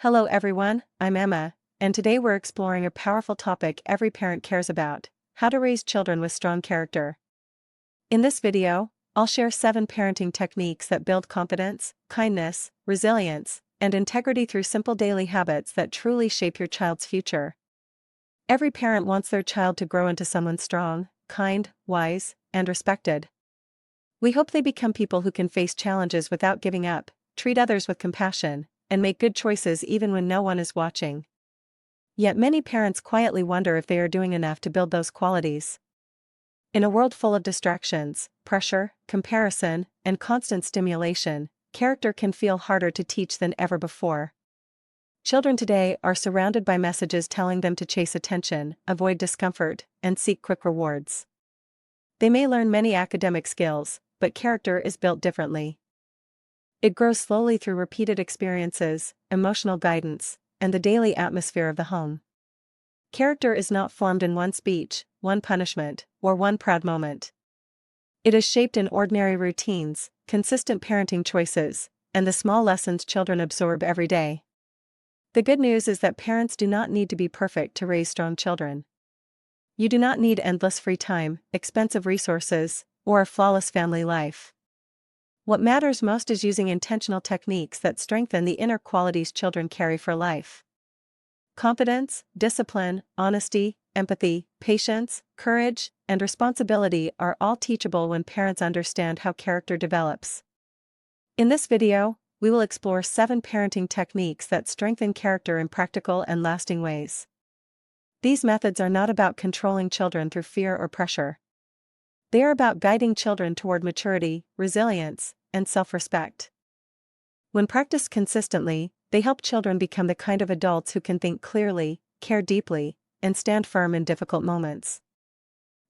Hello everyone, I'm Emma, and today we're exploring a powerful topic every parent cares about: how to raise children with strong character. In this video, I'll share 7 parenting techniques that build confidence, kindness, resilience, and integrity through simple daily habits that truly shape your child's future. Every parent wants their child to grow into someone strong, kind, wise, and respected. We hope they become people who can face challenges without giving up, treat others with compassion, and make good choices even when no one is watching. Yet many parents quietly wonder if they are doing enough to build those qualities. In a world full of distractions, pressure, comparison, and constant stimulation, character can feel harder to teach than ever before. Children today are surrounded by messages telling them to chase attention, avoid discomfort, and seek quick rewards. They may learn many academic skills, but character is built differently. It grows slowly through repeated experiences, emotional guidance, and the daily atmosphere of the home. Character is not formed in one speech, one punishment, or one proud moment. It is shaped in ordinary routines, consistent parenting choices, and the small lessons children absorb every day. The good news is that parents do not need to be perfect to raise strong children. You do not need endless free time, expensive resources, or a flawless family life. What matters most is using intentional techniques that strengthen the inner qualities children carry for life. Confidence, discipline, honesty, empathy, patience, courage, and responsibility are all teachable when parents understand how character develops. In this video, we will explore 7 parenting techniques that strengthen character in practical and lasting ways. These methods are not about controlling children through fear or pressure. They are about guiding children toward maturity, resilience, and self-respect. When practiced consistently, they help children become the kind of adults who can think clearly, care deeply, and stand firm in difficult moments.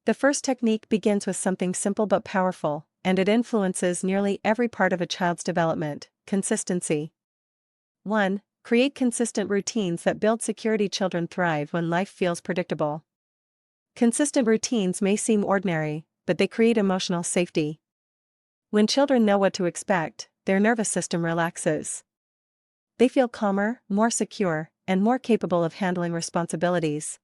The first technique begins with something simple but powerful, and it influences nearly every part of a child's development: consistency. 1. Create consistent routines that build security. Children thrive when life feels predictable. Consistent routines may seem ordinary, but they create emotional safety. When children know what to expect, their nervous system relaxes. They feel calmer, more secure, and more capable of handling responsibilities.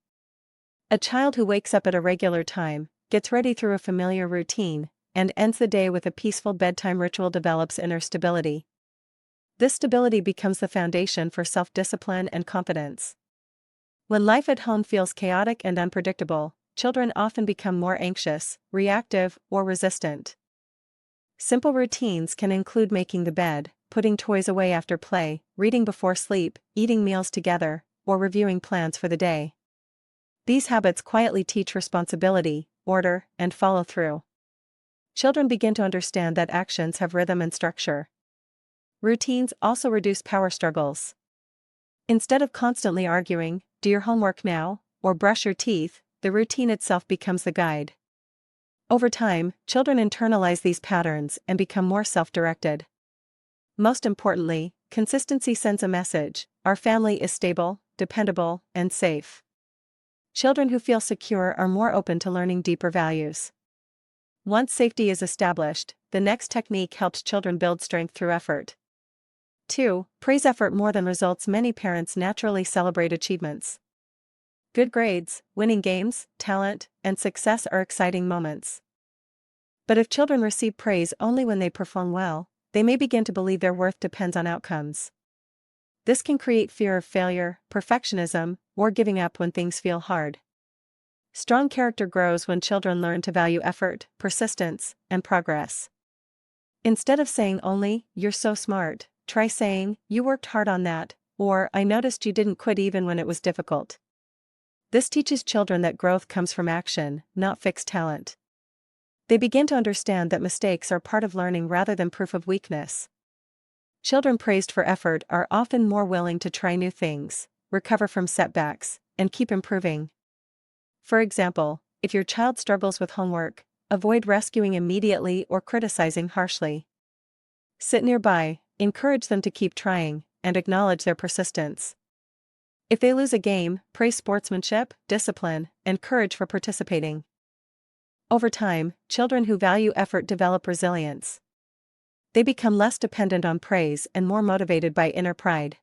A child who wakes up at a regular time, gets ready through a familiar routine, and ends the day with a peaceful bedtime ritual develops inner stability. This stability becomes the foundation for self-discipline and confidence. When life at home feels chaotic and unpredictable, children often become more anxious, reactive, or resistant. Simple routines can include making the bed, putting toys away after play, reading before sleep, eating meals together, or reviewing plans for the day. These habits quietly teach responsibility, order, and follow-through. Children begin to understand that actions have rhythm and structure. Routines also reduce power struggles. Instead of constantly arguing, "Do your homework now," or "Brush your teeth," the routine itself becomes the guide. Over time, children internalize these patterns and become more self-directed. Most importantly, consistency sends a message: our family is stable, dependable, and safe. Children who feel secure are more open to learning deeper values. Once safety is established, the next technique helps children build strength through effort. 2. Praise effort more than results. Many parents naturally celebrate achievements. Good grades, winning games, talent, and success are exciting moments. But if children receive praise only when they perform well, they may begin to believe their worth depends on outcomes. This can create fear of failure, perfectionism, or giving up when things feel hard. Strong character grows when children learn to value effort, persistence, and progress. Instead of saying only, "You're so smart," try saying, "You worked hard on that," or "I noticed you didn't quit even when it was difficult." This teaches children that growth comes from action, not fixed talent. They begin to understand that mistakes are part of learning rather than proof of weakness. Children praised for effort are often more willing to try new things, recover from setbacks, and keep improving. For example, if your child struggles with homework, avoid rescuing immediately or criticizing harshly. Sit nearby, encourage them to keep trying, and acknowledge their persistence. If they lose a game, praise sportsmanship, discipline, and courage for participating. Over time, children who value effort develop resilience. They become less dependent on praise and more motivated by inner pride.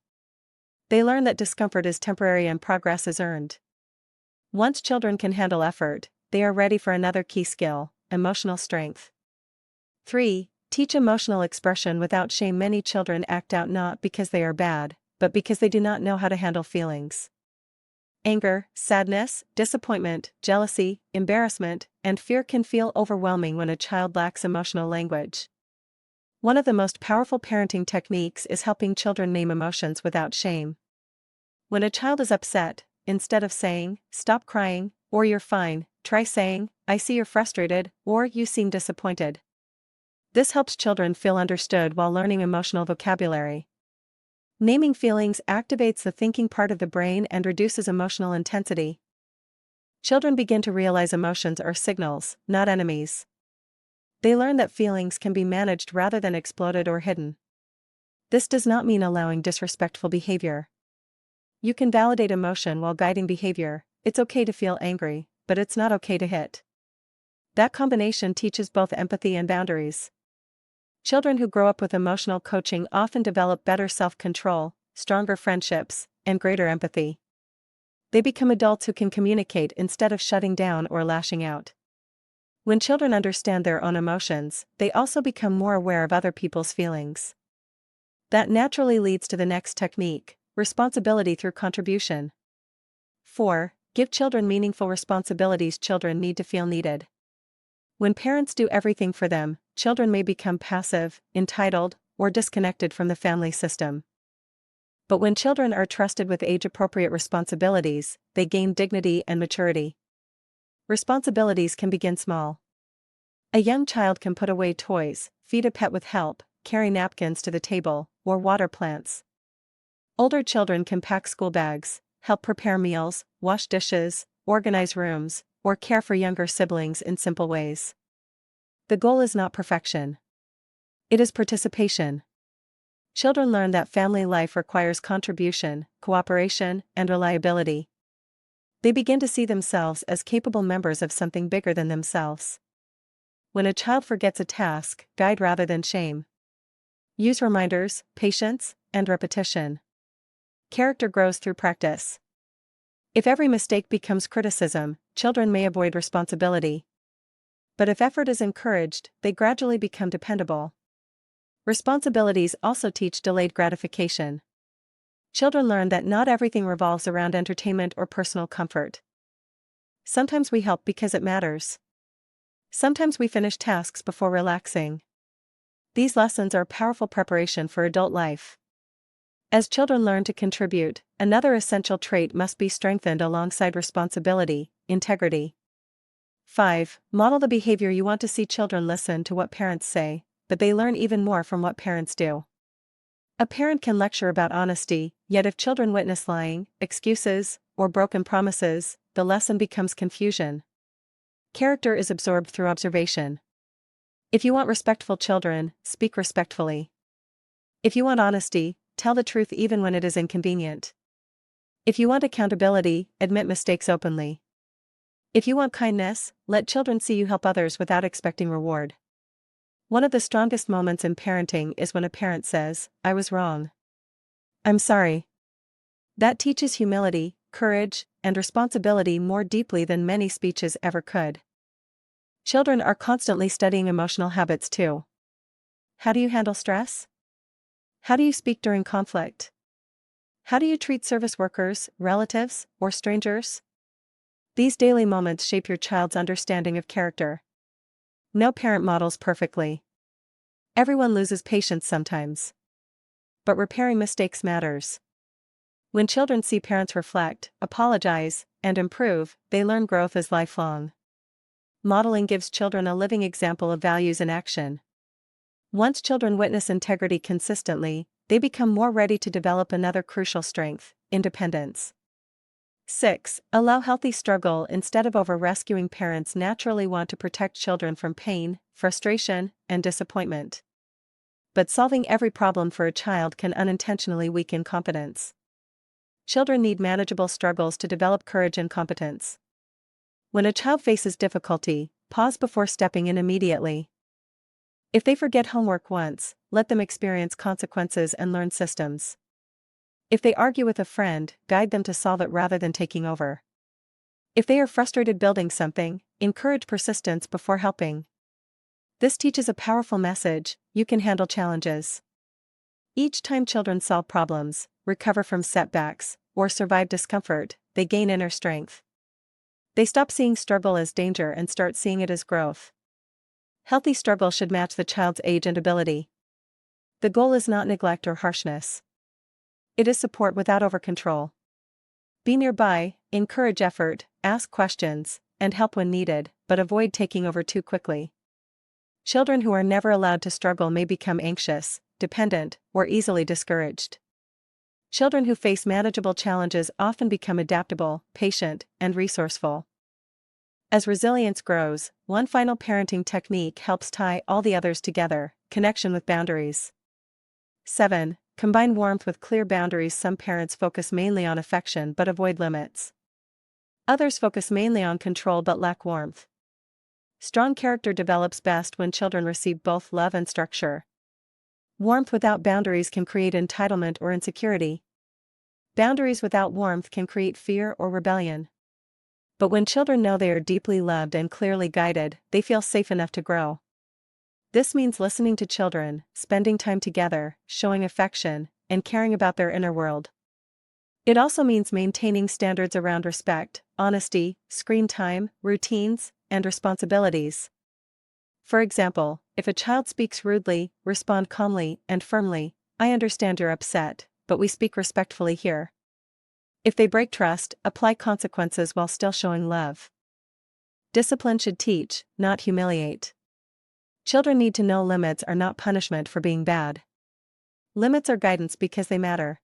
They learn that discomfort is temporary and progress is earned. Once children can handle effort, they are ready for another key skill: emotional strength. 3. Teach emotional expression without shame. Many children act out not because they are bad, but because they do not know how to handle feelings. Anger, sadness, disappointment, jealousy, embarrassment, and fear can feel overwhelming when a child lacks emotional language. One of the most powerful parenting techniques is helping children name emotions without shame. When a child is upset, instead of saying, "Stop crying," or "You're fine," try saying, "I see you're frustrated," or "You seem disappointed." This helps children feel understood while learning emotional vocabulary. Naming feelings activates the thinking part of the brain and reduces emotional intensity. Children begin to realize emotions are signals, not enemies. They learn that feelings can be managed rather than exploded or hidden. This does not mean allowing disrespectful behavior. You can validate emotion while guiding behavior. It's okay to feel angry, but it's not okay to hit. That combination teaches both empathy and boundaries. Children who grow up with emotional coaching often develop better self-control, stronger friendships, and greater empathy. They become adults who can communicate instead of shutting down or lashing out. When children understand their own emotions, they also become more aware of other people's feelings. That naturally leads to the next technique: responsibility through contribution. 4. Give children meaningful responsibilities. Children need to feel needed. When parents do everything for them, children may become passive, entitled, or disconnected from the family system. But when children are trusted with age-appropriate responsibilities, they gain dignity and maturity. Responsibilities can begin small. A young child can put away toys, feed a pet with help, carry napkins to the table, or water plants. Older children can pack school bags, help prepare meals, wash dishes, organize rooms, or care for younger siblings in simple ways. The goal is not perfection. It is participation. Children learn that family life requires contribution, cooperation, and reliability. They begin to see themselves as capable members of something bigger than themselves. When a child forgets a task, guide rather than shame. Use reminders, patience, and repetition. Character grows through practice. If every mistake becomes criticism, children may avoid responsibility. But if effort is encouraged, they gradually become dependable. Responsibilities also teach delayed gratification. Children learn that not everything revolves around entertainment or personal comfort. Sometimes we help because it matters. Sometimes we finish tasks before relaxing. These lessons are powerful preparation for adult life. As children learn to contribute, another essential trait must be strengthened alongside responsibility: integrity. 5. Model the behavior you want to see. Children listen to what parents say, but they learn even more from what parents do. A parent can lecture about honesty, yet if children witness lying, excuses, or broken promises, the lesson becomes confusion. Character is absorbed through observation. If you want respectful children, speak respectfully. If you want honesty, tell the truth even when it is inconvenient. If you want accountability, admit mistakes openly. If you want kindness, let children see you help others without expecting reward. One of the strongest moments in parenting is when a parent says, "I was wrong. I'm sorry." That teaches humility, courage, and responsibility more deeply than many speeches ever could. Children are constantly studying emotional habits too. How do you handle stress? How do you speak during conflict? How do you treat service workers, relatives, or strangers? These daily moments shape your child's understanding of character. No parent models perfectly. Everyone loses patience sometimes. But repairing mistakes matters. When children see parents reflect, apologize, and improve, they learn growth is lifelong. Modeling gives children a living example of values in action. Once children witness integrity consistently, they become more ready to develop another crucial strength: independence. 6. Allow healthy struggle. Instead of over-rescuing, parents naturally want to protect children from pain, frustration, and disappointment. But solving every problem for a child can unintentionally weaken confidence. Children need manageable struggles to develop courage and competence. When a child faces difficulty, pause before stepping in immediately. If they forget homework once, let them experience consequences and learn systems. If they argue with a friend, guide them to solve it rather than taking over. If they are frustrated building something, encourage persistence before helping. This teaches a powerful message: you can handle challenges. Each time children solve problems, recover from setbacks, or survive discomfort, they gain inner strength. They stop seeing struggle as danger and start seeing it as growth. Healthy struggle should match the child's age and ability. The goal is not neglect or harshness. It is support without over-control. Be nearby, encourage effort, ask questions, and help when needed, but avoid taking over too quickly. Children who are never allowed to struggle may become anxious, dependent, or easily discouraged. Children who face manageable challenges often become adaptable, patient, and resourceful. As resilience grows, one final parenting technique helps tie all the others together: connection with boundaries. 7. Combine warmth with clear boundaries. Some parents focus mainly on affection but avoid limits. Others focus mainly on control but lack warmth. Strong character develops best when children receive both love and structure. Warmth without boundaries can create entitlement or insecurity. Boundaries without warmth can create fear or rebellion. But when children know they are deeply loved and clearly guided, they feel safe enough to grow. This means listening to children, spending time together, showing affection, and caring about their inner world. It also means maintaining standards around respect, honesty, screen time, routines, and responsibilities. For example, if a child speaks rudely, respond calmly and firmly: "I understand you're upset, but we speak respectfully here." If they break trust, apply consequences while still showing love. Discipline should teach, not humiliate. Children need to know limits are not punishment for being bad. Limits are guidance because they matter.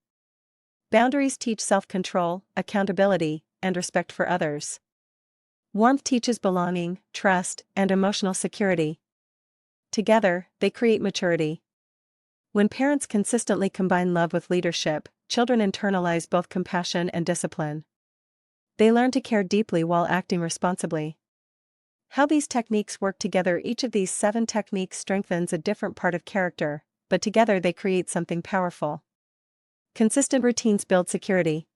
Boundaries teach self-control, accountability, and respect for others. Warmth teaches belonging, trust, and emotional security. Together, they create maturity. When parents consistently combine love with leadership, children internalize both compassion and discipline. They learn to care deeply while acting responsibly. How these techniques work together: each of these 7 techniques strengthens a different part of character, but together they create something powerful. Consistent routines build security.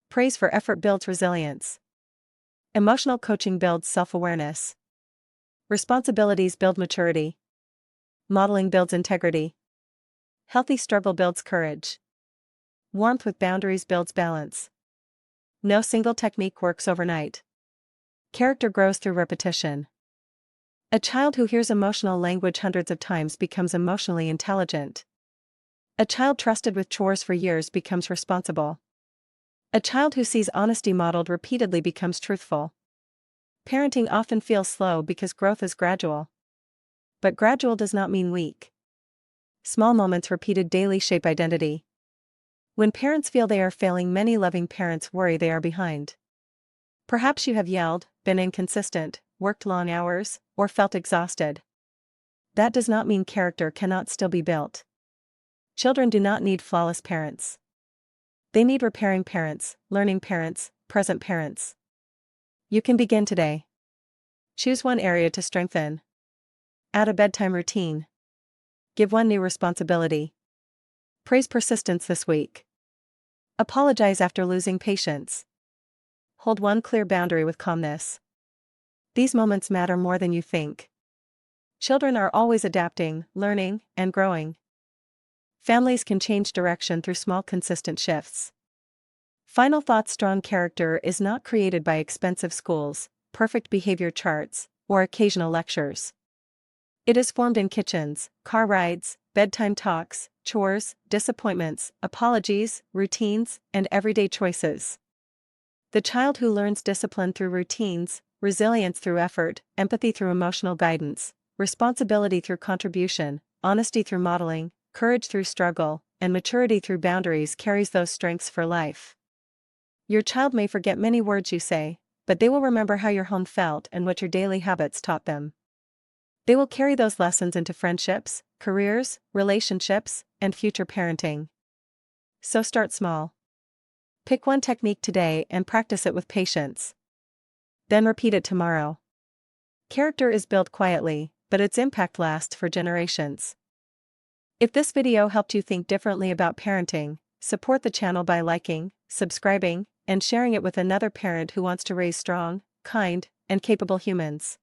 Praise for effort builds resilience. Emotional coaching builds self-awareness. Responsibilities build maturity. Modeling builds integrity. Healthy struggle builds courage. Warmth with boundaries builds balance. No single technique works overnight. Character grows through repetition. A child who hears emotional language hundreds of times becomes emotionally intelligent. A child trusted with chores for years becomes responsible. A child who sees honesty modeled repeatedly becomes truthful. Parenting often feels slow because growth is gradual. But gradual does not mean weak. Small moments repeated daily shape identity. When parents feel they are failing, many loving parents worry they are behind. Perhaps you have yelled, been inconsistent, worked long hours, or felt exhausted. That does not mean character cannot still be built. Children do not need flawless parents. They need repairing parents, learning parents, present parents. You can begin today. Choose one area to strengthen. Add a bedtime routine. Give one new responsibility. Praise persistence this week. Apologize after losing patience. Hold one clear boundary with calmness. These moments matter more than you think. Children are always adapting, learning, and growing. Families can change direction through small consistent shifts. Final thoughts: strong character is not created by expensive schools, perfect behavior charts, or occasional lectures. It is formed in kitchens, car rides, bedtime talks, chores, disappointments, apologies, routines, and everyday choices. The child who learns discipline through routines, resilience through effort, empathy through emotional guidance, responsibility through contribution, honesty through modeling, courage through struggle, and maturity through boundaries carries those strengths for life. Your child may forget many words you say, but they will remember how your home felt and what your daily habits taught them. They will carry those lessons into friendships, careers, relationships, and future parenting. So start small. Pick one technique today and practice it with patience. Then repeat it tomorrow. Character is built quietly, but its impact lasts for generations. If this video helped you think differently about parenting, Support the channel by liking, subscribing, and sharing it with another parent who wants to raise strong, kind, and capable humans.